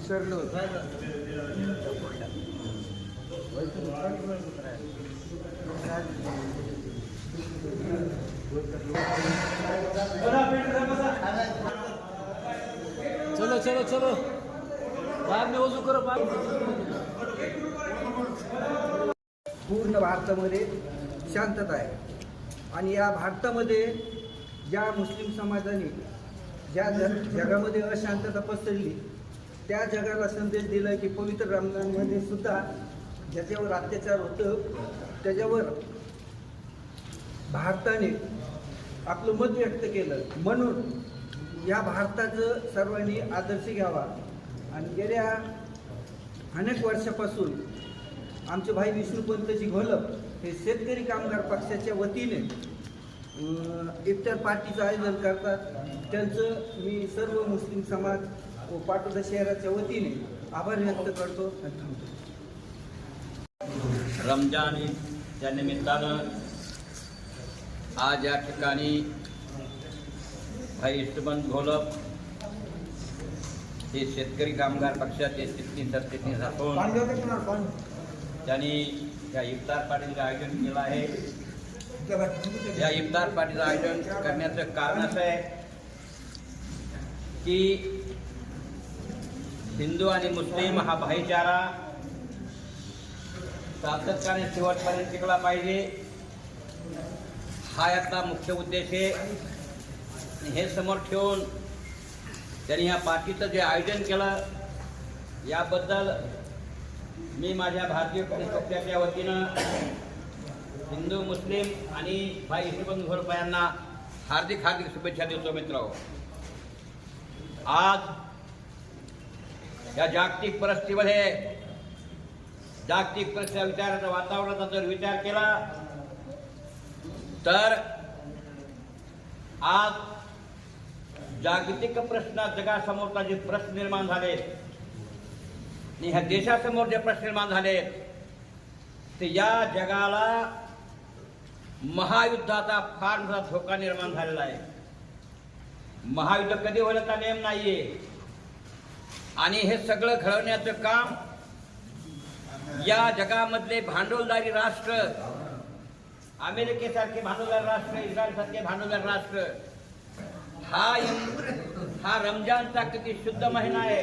विसरलो. चलो चलो चलो बाद में वजू करो बाद. पूर्ण भारतामध्ये शांतता आहे आणि या भारतामध्ये ज्या मुस्लिम समाजाने ज्या जगामध्ये अशांतता पसरली त्या जगाला संदेश दिला की पवित्र रमजानमध्ये सुद्धा ज्याच्यावर अत्याचार होतं त्याच्यावर भारताने आपलं मत व्यक्त केलं. म्हणून या भारताचं सर्वांनी आदर्श घ्यावा. आणि गेल्या अनेक वर्षापासून आमचे भाई विष्णुपंतजी घोलप हे शेतकरी कामगार पक्षाच्या वतीने इफ्तार पार्टीचं आयोजन करतात. त्यांचं मी सर्व मुस्लिम समाज व पाटोदा शहराच्या वतीने आभार व्यक्त करतो आणि थांबतो. रमजान या निमित्तानं आज या ठिकाणी भाई विष्णुपंत घोलप हे शेतकरी कामगार पक्षाचे सरचिटणीस असून त्यांनी या इफ्तार पार्टीचं आयोजन केलं आहे. या इफ्तार पार्टीचं आयोजन करण्याचं कारण असं आहे की हिंदू आणि मुस्लिम हा भाईचारा सातत्याने शेवटपर्यंत टिकला पाहिजे हा याचा मुख्य उद्देश आहे. हे समोर ठेवून त्यांनी या पार्टीचं जे आयोजन केलं याबद्दल मी माझ्या भारतीय कम्युनिस्ट पक्षाच्या वतीनं हिंदू मुस्लिम आणि भाई विष्णुपंत घोलप यांना हार्दिक हार्दिक शुभेच्छा देतो. मित्रांनो, आज या जागतिक परिस्थितीमध्ये जागतिक परिस्थिती विचाराच्या वातावरणाचा जर विचार केला तर आज जागतिक प्रश्न जगासमोरचा जे प्रश्न निर्माण झाले आणि ह्या देशासमोर जे प्रश्न निर्माण झाले ते या जगाला महायुद्धाचा फार मोठा धोका निर्माण झालेला आहे. महायुद्ध कधी होण्याचा नेम नाहीये आणि हे सगळं घडवण्याचं काम या जगामधले भांडवलदारी राष्ट्र, अमेरिकेसारखे भांडवलदार राष्ट्र, इस्रायल सारखे भांडवलदार राष्ट्र, हा रमजानचा किती शुद्ध महिना आहे